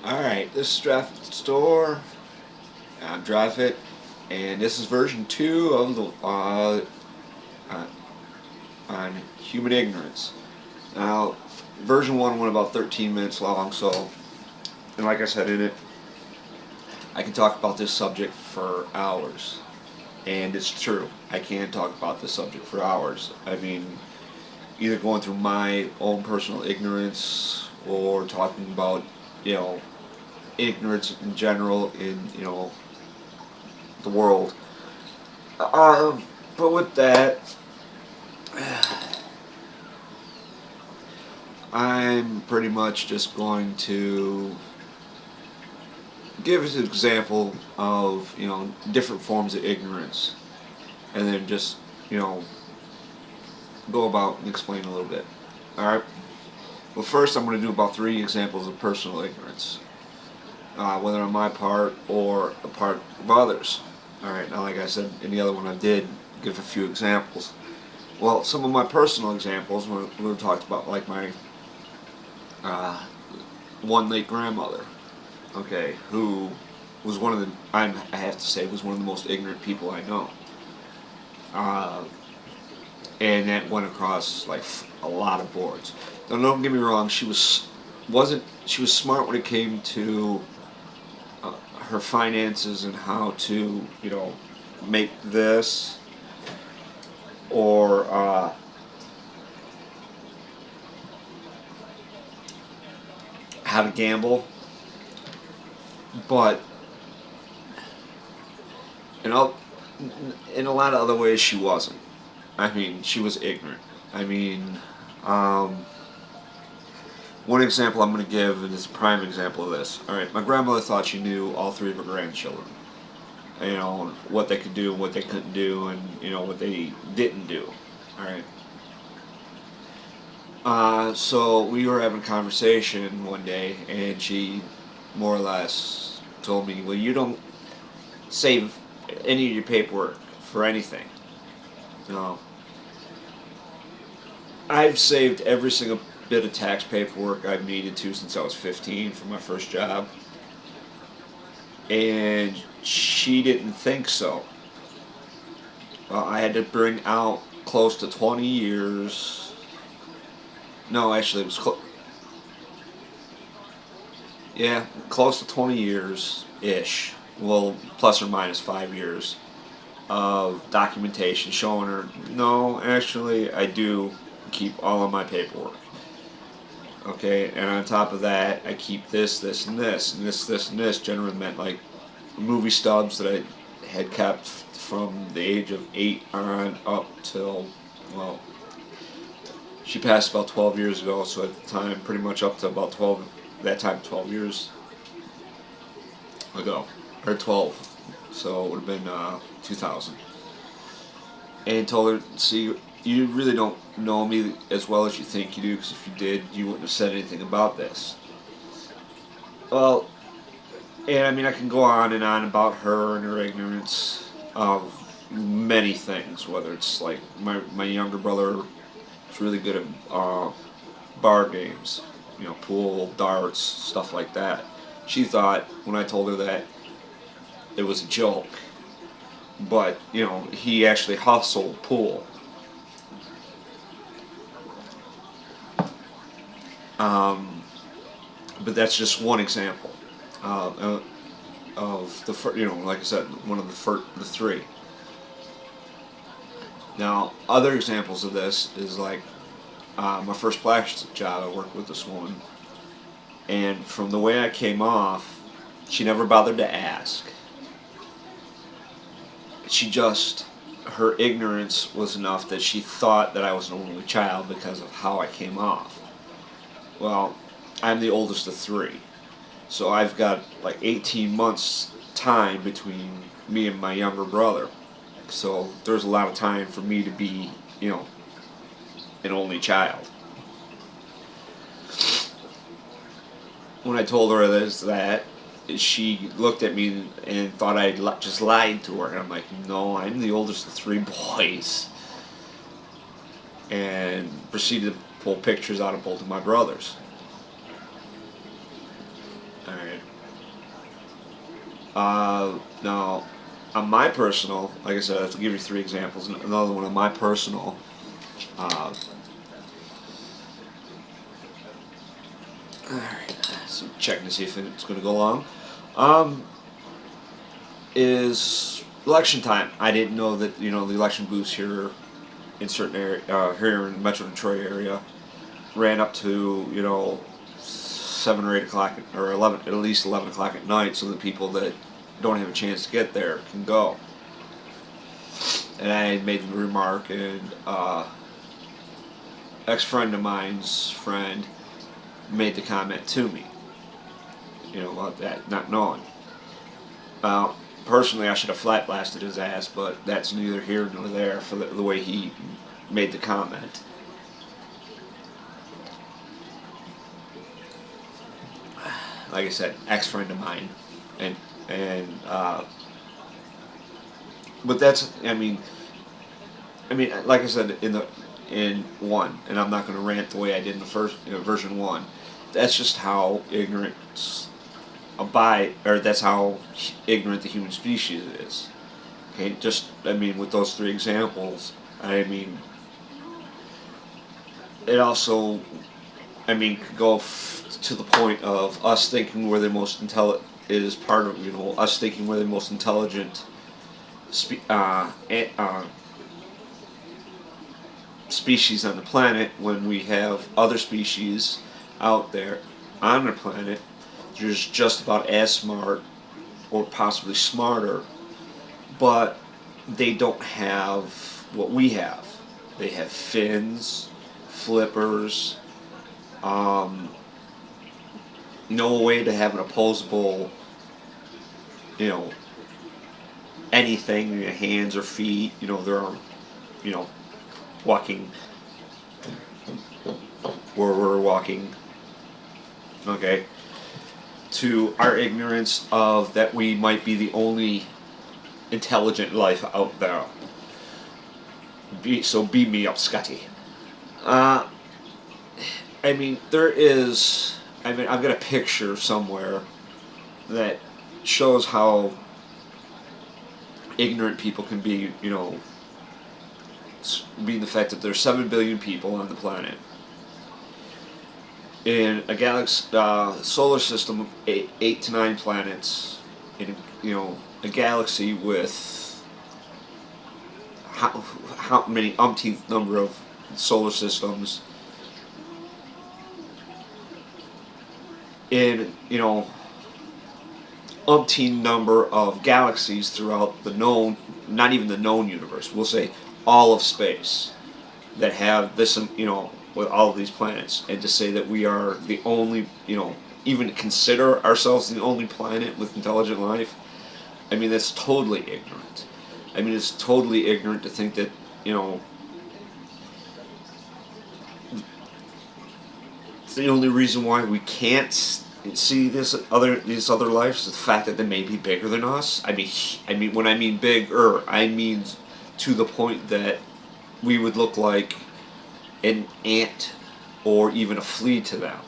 Alright, this is Draft Store. I'm Draffet, and this is version 2 of the uh, on human ignorance. Now, version 1 went about 13 minutes long, so, and like I said in it, I can talk about this subject for hours. And it's true, I can talk about this subject for hours. I mean, either going through my own personal ignorance or talking about, you know, ignorance in general in, the world. But with that, I'm pretty much just going to give us an example of, different forms of ignorance, and then just, you know, go about and explain a little bit. Alright? Well, first I'm going to do about 3 examples of personal ignorance, whether on my part or the part of others. Alright, now like I said in the other one, I did give a few examples. Well, some of my personal examples, we talked about, like my one late grandmother, okay, who was one of the, I have to say, was one of the most ignorant people I know. Uh, and that went across like a lot of boards. Now, don't get me wrong, she was smart when it came to her finances and how to, make this or how to gamble, but in a, in a lot of other ways she wasn't. I mean, she was ignorant. I mean, one example I'm going to give is a prime example of this. Alright, my grandmother thought she knew all 3 of her grandchildren. What they could do and what they couldn't do, and, what they didn't do. Alright. So we were having a conversation one day, and she more or less told me, well, you don't save any of your paperwork for anything. No. I've saved every single bit of tax paperwork I've needed to since I was 15 for my first job. And she didn't think so. Well, I had to bring out close to 20 years. No, actually, it was yeah, close to 20 years ish. Well, plus or minus 5 years of documentation showing her, no, actually, I do keep all of my paperwork. Okay, and on top of that, I keep this, this, and this, and this, and this. Generally meant like movie stubs that I had kept from the age of 8 on up till, well, she passed about 12 years ago, so at the time, pretty much up to about 12, that time, 12 years ago, or 12, so it would have been 2000. And told her, see, you really don't know me as well as you think you do, because if you did, you wouldn't have said anything about this. Well, and I mean, I can go on and on about her and her ignorance of many things, whether it's like my younger brother is really good at bar games, pool, darts, stuff like that. She thought, when I told her that, it was a joke, but, he actually hustled pool. But that's just one example of the like I said, one of the 3. Now, other examples of this is like my first plastic job. I worked with this woman, and from the way I came off, she never bothered to ask. Her ignorance was enough that she thought that I was an only child because of how I came off. Well, I'm the oldest of 3, so I've got like 18 months time between me and my younger brother. So there's a lot of time for me to be, an only child. When I told her that, she looked at me and thought I just lied to her. And I'm like, no, I'm the oldest of 3 boys. And proceeded to pull pictures out of both of my brothers. All right. Now, on my personal, like I said, I have to give you three examples. Another one on my personal. Uh, all right. So checking to see if it's going to go long. Um, is election time. I didn't know that the election booths here in certain area here in the Metro Detroit area ran up to 7 or 8 o'clock or 11, at least 11 o'clock at night, so that people that don't have a chance to get there can go. And I made the remark, and ex-friend of mine's friend made the comment to me, about that, not knowing. Personally, I should have flat blasted his ass, but that's neither here nor there for the way he made the comment. Like I said, ex-friend of mine, and but that's like I said in one, and I'm not going to rant the way I did in the first version one. That's just how that's how ignorant the human species is. Okay, with those three examples, it also, could go to the point of us thinking we're the most intelligent, is part of, us thinking we're the most intelligent species on the planet, when we have other species out there on the planet just about as smart or possibly smarter, but they don't have what we have. They have fins, flippers, no way to have an opposable, anything, hands or feet. They're, walking where we're walking. Okay. To our ignorance of that we might be the only intelligent life out there. So beam me up, Scotty. There is. I've got a picture somewhere that shows how ignorant people can be. Being the fact that there's 7 billion people on the planet. In a galaxy, solar system of 8 to 9 planets, in a galaxy with how many umpteenth number of solar systems, in umpteen number of galaxies throughout the known, not even the known universe, we'll say all of space, that have this, with all of these planets, and to say that we are the only, even consider ourselves the only planet with intelligent life, that's totally ignorant. It's totally ignorant to think that, the only reason why we can't see these other lives is the fact that they may be bigger than us. When I mean bigger, I mean to the point that we would look like an ant or even a flea to them.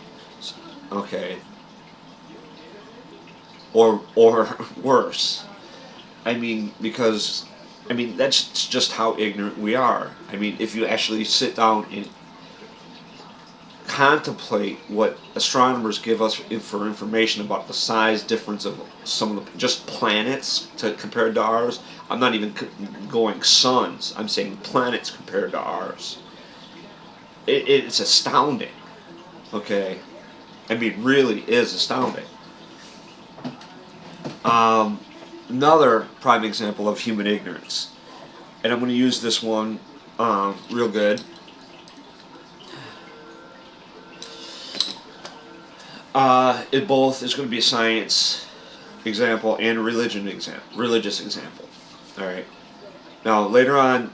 Okay. Or worse. Because that's just how ignorant we are. If you actually sit down and contemplate what astronomers give us for information about the size difference of some of the just planets compared to ours. I'm not even going suns. I'm saying planets compared to ours. It's astounding. Okay, really is astounding. Another prime example of human ignorance, and I'm going to use this one real good. It both is going to be a science example and a religious example. All right. Now later on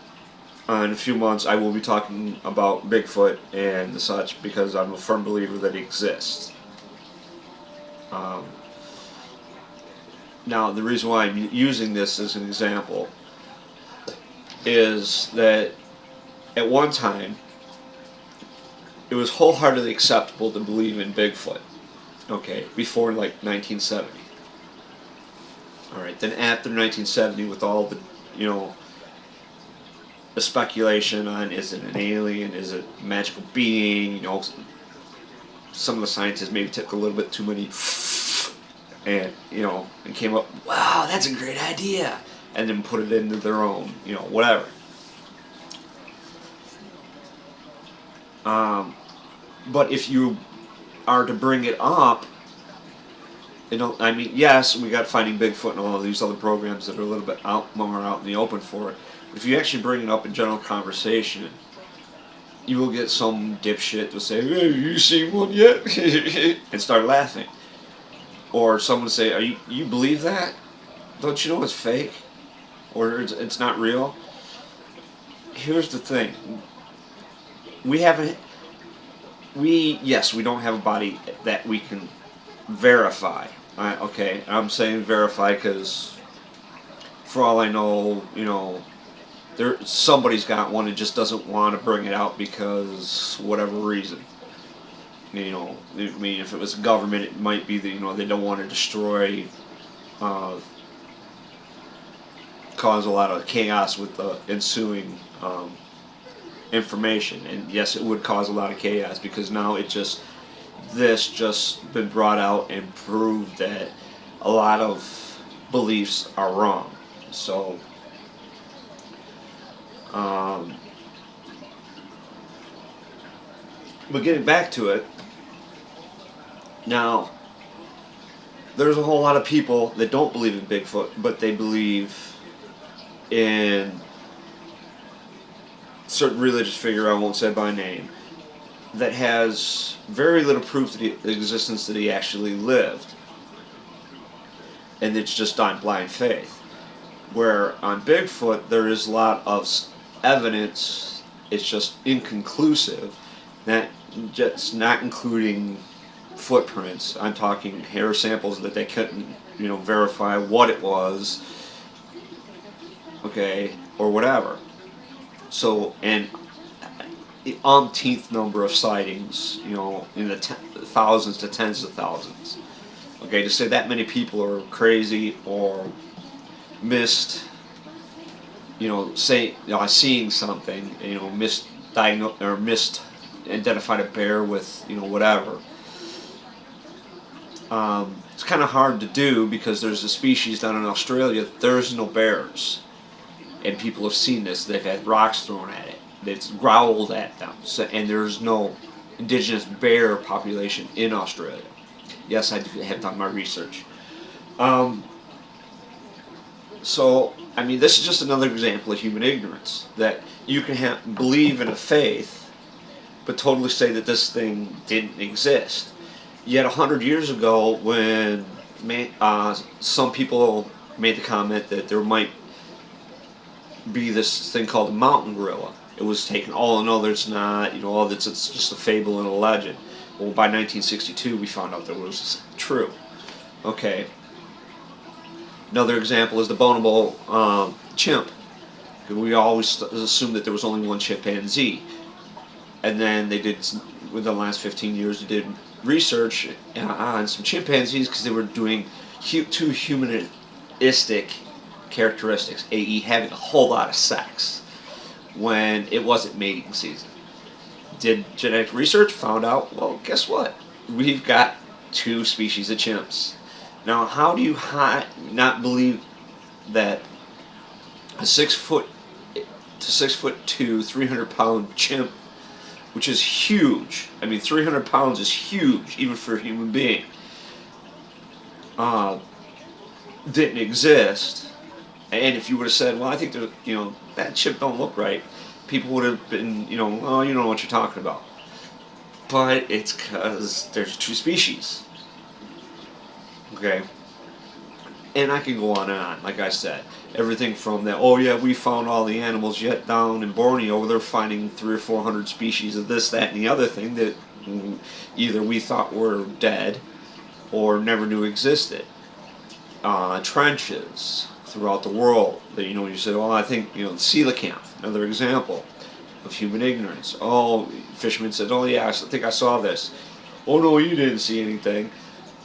in a few months, I will be talking about Bigfoot and the such, because I'm a firm believer that he exists. Now the reason why I'm using this as an example is that at one time it was wholeheartedly acceptable to believe in Bigfoot. Okay, before like 1970. All right, then after 1970, with all the, you know, the speculation on is it an alien, is it a magical being, you know, some of the scientists maybe took a little bit too many and, you know, and came up, wow, that's a great idea, and then put it into their own, you know, whatever. But if you are to bring it up, you know, I mean, yes, we got Finding Bigfoot and all of these other programs that are a little bit more out in the open for it. But if you actually bring it up in general conversation, you will get some dipshit to say, "Hey, you seen one yet?" and start laughing. Or someone say, you believe that? Don't you know it's fake? Or it's not real?" Here's the thing. We haven't, yes, we don't have a body that we can verify. Okay, I'm saying verify because for all I know, you know, somebody's got one and just doesn't want to bring it out because whatever reason. You know, I mean, if it was government, it might be that, you know, they don't want to destroy, cause a lot of chaos with the ensuing information. And yes, it would cause a lot of chaos because now this just been brought out and proved that a lot of beliefs are wrong. So, but getting back to it, now, there's a whole lot of people that don't believe in Bigfoot, but they believe in certain religious figure, I won't say by name, that has very little proof of the existence that he actually lived. And it's just on blind faith. Where on Bigfoot, there is a lot of evidence, it's just inconclusive, that just not including footprints. I'm talking hair samples that they couldn't, you know, verify what it was, okay, or whatever. So, and the umpteenth number of sightings, you know, in the thousands to tens of thousands. Okay, to say that many people are crazy or missed, you know, seeing something, you know, misdiagnosed or identified a bear with, you know, whatever. It's kind of hard to do because there's a species down in Australia, there's no bears. And people have seen this, they've had rocks thrown at it, it's growled at them, so, and there's no indigenous bear population in Australia. Yes, I have done my research. So, I mean, this is just another example of human ignorance, that you can believe in a faith, but totally say that this thing didn't exist. Yet 100 years ago, when some people made the comment that there might be this thing called a mountain gorilla, it was taken, oh no, there's not, you know, it's just a fable and a legend. Well, by 1962, we found out that it was true. Okay. Another example is the bonobo chimp. We always assumed that there was only one chimpanzee. And then they did, within the last 15 years, they did research on some chimpanzees because they were doing two humanistic characteristics, i.e. having a whole lot of sex when it wasn't mating season. Did genetic research, found out, well, guess what? We've got two species of chimps. Now, how do you not believe that a 6'2" to 6'2", 300-pound chimp, which is huge, I mean 300 pounds is huge even for a human being, didn't exist? And if you would have said, well, I think you know, that chimp don't look right, people would have been, you know, oh, you don't know what you're talking about. But it's because there's two species. Okay? And I can go on and on, like I said. Everything from that, oh yeah, we found all the animals, yet down in Borneo they're finding 300 or 400 species of this, that, and the other thing that either we thought were dead or never knew existed. Trenches throughout the world that, you know, you said, oh, I think, you know, coelacanth, another example of human ignorance. Oh, fishermen said, oh yeah, I think I saw this. Oh no, you didn't see anything.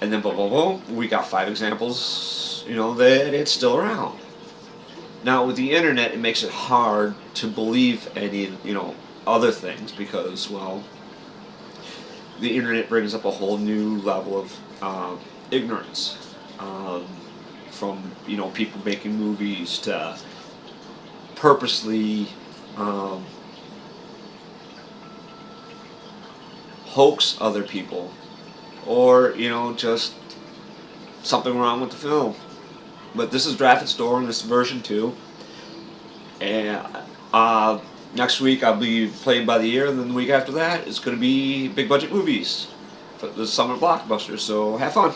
And then boom, boom, boom, we got 5 examples, that it's still around. Now with the internet, it makes it hard to believe any, other things because, well, the internet brings up a whole new level of ignorance. From people making movies to purposely hoax other people, or just something wrong with the film. But this is Draffet Store, and this is version 2. And next week I'll be playing by the ear, and then the week after that it's going to be big budget movies for the summer blockbusters. So have fun.